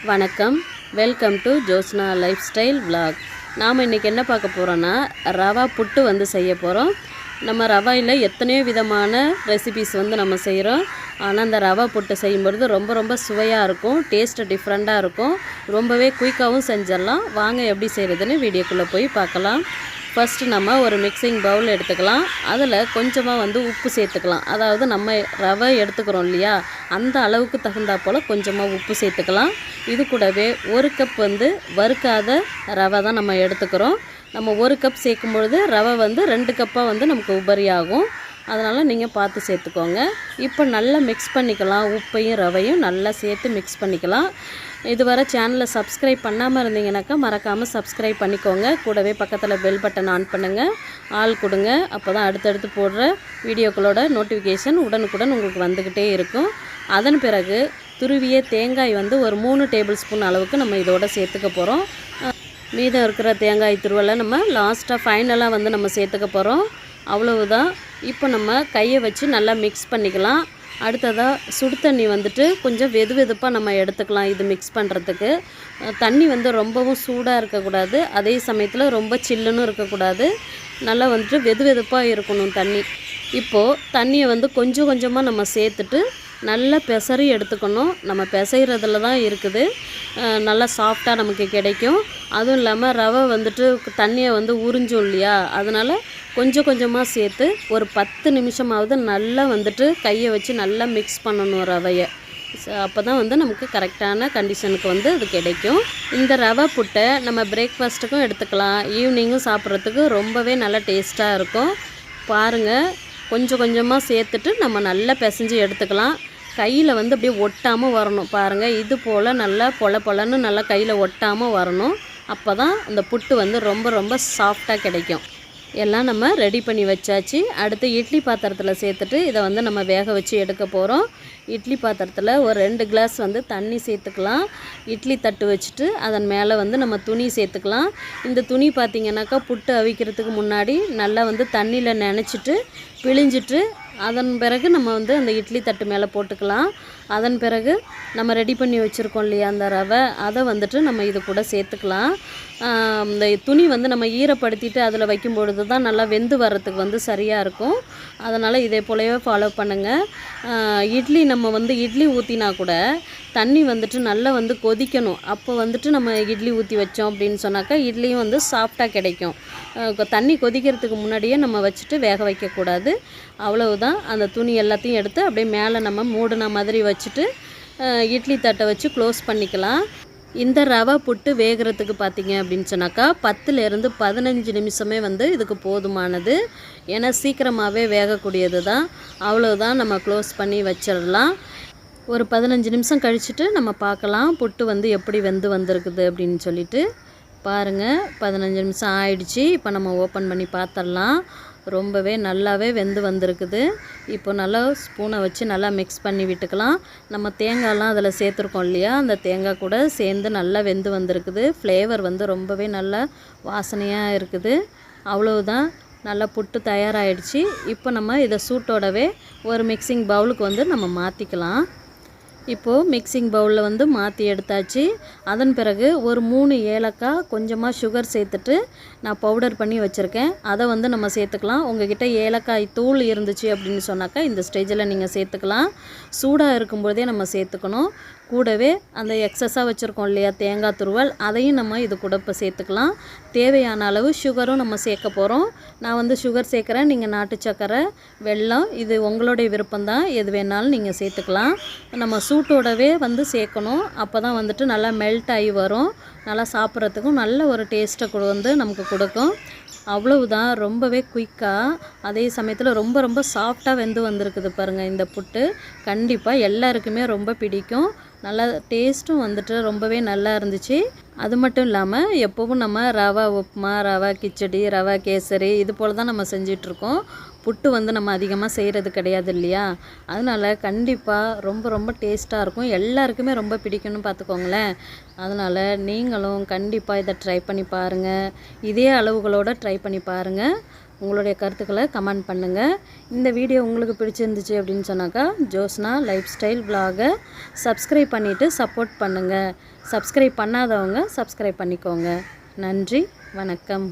வணக்கம், welcome to Joshna life style vlog. நாம் இன்றைக்கி என்ன பார்க்க போகிறோன்னா, ரவா புட்டு வந்து செய்ய போகிறோம். நம்ம ரவையில் எத்தனையோ விதமான ரெசிபிஸ் வந்து நம்ம செய்கிறோம். ஆனால் அந்த ரவா புட்டு செய்யும்பொழுது ரொம்ப சுவையாக இருக்கும், டேஸ்ட்டு டிஃப்ரெண்ட்டாக இருக்கும், ரொம்பவே குயிக்காகவும் செஞ்சிடலாம். வாங்க எப்படி செய்கிறதுன்னு வீடியோக்குள்ளே போய் பார்க்கலாம். ஃபஸ்ட்டு நம்ம ஒரு மிக்சிங் பவுல் எடுத்துக்கலாம். அதில் கொஞ்சமாக வந்து உப்பு சேர்த்துக்கலாம். அதாவது நம்ம ரவை எடுத்துக்கிறோம் இல்லையா, அந்த அளவுக்கு தகுந்தா போல் கொஞ்சமாக உப்பு சேர்த்துக்கலாம். இது கூடவே ஒரு கப் வந்து வறுக்காத ரவை தான் நம்ம எடுத்துக்கிறோம். நம்ம ஒரு கப் சேர்க்கும்பொழுது ரவை வந்து 2 கப்பாக வந்து நமக்கு உபரி ஆகும். அதனால் நீங்கள் பார்த்து சேர்த்துக்கோங்க. இப்போ நல்லா மிக்ஸ் பண்ணிக்கலாம். உப்பையும் ரவையும் நல்லா சேர்த்து மிக்ஸ் பண்ணிக்கலாம். இதுவரை சேனலை சப்ஸ்கிரைப் பண்ணாமல் இருந்தீங்கன்னாக்கா மறக்காமல் சப்ஸ்கிரைப் பண்ணிக்கோங்க. கூடவே பக்கத்தில் பெல் பட்டன் ஆன் பண்ணுங்கள், ஆள் கொடுங்க. அப்போ தான் அடுத்தடுத்து போடுற வீடியோக்களோட நோட்டிஃபிகேஷன் உடனுக்குடன் உங்களுக்கு வந்துக்கிட்டே இருக்கும். அதன் பிறகு துருவிய தேங்காய் வந்து ஒரு 3 டேபிள் ஸ்பூன் அளவுக்கு நம்ம இதோட சேர்த்துக்க போகிறோம். மீதம் இருக்கிற தேங்காய் துருவலை நம்ம லாஸ்ட்டாக ஃபைனலாக வந்து நம்ம சேர்த்துக்க போகிறோம். அவ்வளவுதான். இப்போ நம்ம கையை வச்சு நல்லா மிக்ஸ் பண்ணிக்கலாம். அடுத்ததாக சுடு தண்ணி வந்துட்டு கொஞ்சம் வெதுப்பாக நம்ம எடுத்துக்கலாம். இது மிக்ஸ் பண்ணுறதுக்கு தண்ணி வந்து ரொம்பவும் சூடாக இருக்கக்கூடாது, அதே சமயத்தில் ரொம்ப சில்லுன்னு இருக்கக்கூடாது. நல்லா வந்துட்டு வெதுப்பாக இருக்கணும் தண்ணி. இப்போது தண்ணியை வந்து கொஞ்சமாக நம்ம சேர்த்துட்டு நல்லா பிசறி எடுத்துக்கணும். நம்ம பிசைகிறதுல தான் இருக்குது நல்லா சாஃப்டாக நமக்கு கிடைக்கும். அதுவும் இல்லாமல் ரவை வந்துட்டு தண்ணியை வந்து உறிஞ்சும் இல்லையா, அதனால் கொஞ்சமாக சேர்த்து ஒரு 10 நிமிஷமாவது நல்லா வந்துட்டு கையை வச்சு நல்லா மிக்ஸ் பண்ணணும் ரவையை. அப்போ தான் வந்து நமக்கு கரெக்டான கண்டிஷனுக்கு வந்து அது கிடைக்கும். இந்த ரவை புட்டை நம்ம பிரேக்ஃபாஸ்ட்டுக்கும் எடுத்துக்கலாம், ஈவினிங்கும் சாப்பிட்றதுக்கு ரொம்பவே நல்லா டேஸ்ட்டாக இருக்கும். பாருங்கள், கொஞ்சமாக சேர்த்துட்டு நம்ம நல்லா பிசைஞ்சு எடுத்துக்கலாம். கையில் வந்து அப்படியே ஒட்டாமல் வரணும். பாருங்கள், இது போல் நல்லா பொலன்னு நல்லா கையில் ஒட்டாமல் வரணும். அப்போ தான் அந்த புட்டு வந்து ரொம்ப சாஃப்டாக கிடைக்கும். எல்லாம் நம்ம ரெடி பண்ணி வச்சாச்சு. அடுத்து இட்லி பாத்திரத்தில் சேர்த்துட்டு இதை வந்து நம்ம வேக வச்சு எடுக்க போகிறோம். இட்லி பாத்திரத்தில் ஒரு 2 கிளாஸ் வந்து தண்ணி சேர்த்துக்கலாம். இட்லி தட்டு வச்சுட்டு அதன் மேலே வந்து நம்ம துணி சேர்த்துக்கலாம். இந்த துணி பார்த்திங்கனாக்கா புட்டு அவிக்கிறதுக்கு முன்னாடி நல்லா வந்து தண்ணியில் நனைச்சிட்டு பிழிஞ்சிட்டு அதன் பிறகு நம்ம வந்து அந்த இட்லி தட்டு மேலே போட்டுக்கலாம். அதன் பிறகு நம்ம ரெடி பண்ணி வச்சுருக்கோம் இல்லையா அந்த ரவை, அதை வந்துட்டு நம்ம இது கூட சேர்த்துக்கலாம். இந்த துணி வந்து நம்ம ஈரப்படுத்திட்டு அதில் வைக்கும்பொழுது தான் நல்லா வெந்து வர்றதுக்கு வந்து சரியாக இருக்கும். அதனால் இதே போலவே ஃபாலோ பண்ணுங்கள். இட்லி நம்ம வந்து இட்லி ஊற்றினா கூட தண்ணி வந்துட்டு நல்லா வந்து கொதிக்கணும். அப்போ வந்துட்டு நம்ம இட்லி ஊற்றி வச்சோம் அப்படின்னு சொன்னாக்கா இட்லியும் வந்து சாஃப்டாக கிடைக்கும். தண்ணி கொதிக்கிறதுக்கு முன்னாடியே நம்ம வச்சுட்டு வேக வைக்கக்கூடாது. அவ்வளவுதான். அந்த துணி எல்லாத்தையும் எடுத்து அப்படியே மேலே நம்ம மூடின மாதிரி வச்சுட்டு இட்லி தட்டை வச்சு க்ளோஸ் பண்ணிக்கலாம். இந்த ரவை புட்டு வேகிறதுக்கு பார்த்திங்க அப்படின்னு சொன்னாக்கா 10லேருந்து 15 நிமிஷமே வந்து இதுக்கு போதுமானது. ஏன்னா சீக்கிரமாகவே வேகக்கூடியது தான். அவ்வளோதான், நம்ம க்ளோஸ் பண்ணி வச்சிடலாம். ஒரு 15 நிமிஷம் கழிச்சுட்டு நம்ம பார்க்கலாம் புட்டு வந்து எப்படி வந்திருக்குது அப்படின்னு சொல்லிட்டு. பாருங்கள், 15 நிமிஷம் ஆயிடுச்சு. இப்போ நம்ம ஓப்பன் பண்ணி பார்த்துடலாம். ரொம்பவே நல்லாவே வந்திருக்குது. இப்போ நல்லா ஸ்பூனை வச்சு நல்லா மிக்ஸ் பண்ணி விட்டுக்கலாம். நம்ம தேங்காய்லாம் அதில் சேர்த்துருக்கோம் இல்லையா, அந்த தேங்காய் கூட சேர்ந்து நல்லா வந்திருக்குது. ஃப்ளேவர் வந்து ரொம்பவே நல்லா வாசனையாக இருக்குது. அவ்வளவுதான், நல்லா புட்டு தயாராகிடுச்சு. இப்போ நம்ம இதை சூட்டோடவே ஒரு மிக்சிங் பவுலுக்கு வந்து நம்ம மாற்றிக்கலாம். இப்போது மிக்சிங் பவுலில் வந்து மாற்றி எடுத்தாச்சு. அதன் பிறகு ஒரு 3 ஏலக்காய் கொஞ்சமாக சுகர் சேர்த்துட்டு நான் பவுடர் பண்ணி வச்சுருக்கேன். அதை வந்து நம்ம சேர்த்துக்கலாம். உங்கள்கிட்ட ஏலக்காய் தூள் இருந்துச்சு அப்படின்னு சொன்னாக்கா இந்த ஸ்டேஜில் நீங்கள் சேர்த்துக்கலாம். சூடாக இருக்கும்போதே நம்ம சேர்த்துக்கணும். கூடவே அந்த எக்ஸஸாக வச்சுருக்கோம் இல்லையா தேங்காய் துருவல், அதையும் நம்ம இது கூட இப்போ சேர்த்துக்கலாம். தேவையான அளவு சுகரும் நம்ம சேர்க்க போகிறோம். நான் வந்து சுகர் சேர்க்குறேன், நீங்கள் நாட்டு சக்கரை, வெல்லம், இது உங்களுடைய விருப்பம்தான், எது வேணாலும் நீங்கள் சேர்த்துக்கலாம். நம்ம சூட்டோடவே வந்து சேர்க்கணும். அப்போ தான் வந்துட்டு நல்லா மெல்ட் ஆகி வரும். நல்லா சாப்பிட்றதுக்கும் நல்ல ஒரு டேஸ்ட்டை வந்து நமக்கு கொடுக்கும். அவ்வளவுதான், ரொம்பவே குயிக்காக, அதே சமயத்தில் ரொம்ப சாஃப்டாக வந்திருக்குது பாருங்கள். இந்த புட்டு கண்டிப்பாக எல்லாருக்குமே ரொம்ப பிடிக்கும். நல்லா டேஸ்ட்டும் வந்துட்டு ரொம்பவே நல்லா இருந்துச்சு. அது மட்டும் இல்லாமல் எப்போவும் நம்ம ரவா உப்புமா, ரவா கிச்சடி, ரவா கேசரி இது போல் தான் நம்ம செஞ்சிட்ருக்கோம். புட்டு வந்து நம்ம அதிகமாக செய்கிறது கிடையாது இல்லையா, அதனால் கண்டிப்பாக ரொம்ப டேஸ்ட்டாக இருக்கும். எல்லாருக்குமே ரொம்ப பிடிக்கும்னு பார்த்துக்கோங்களேன். அதனால் நீங்களும் கண்டிப்பாக இதை ட்ரை பண்ணி பாருங்கள். இதே அளவுகளோடு ட்ரை பண்ணி பாருங்கள். உங்களுடைய கருத்துக்களை கமெண்ட் பண்ணுங்கள். இந்த வீடியோ உங்களுக்கு பிடிச்சிருந்துச்சு அப்படின்னு சொன்னாக்கா ஜோஸ்னா லைஃப் ஸ்டைல் விலாகை சப்ஸ்கிரைப் பண்ணிவிட்டு சப்போர்ட் பண்ணுங்கள். சப்ஸ்கிரைப் பண்ணாதவங்க சப்ஸ்கிரைப் பண்ணிக்கோங்க. நன்றி, வணக்கம்.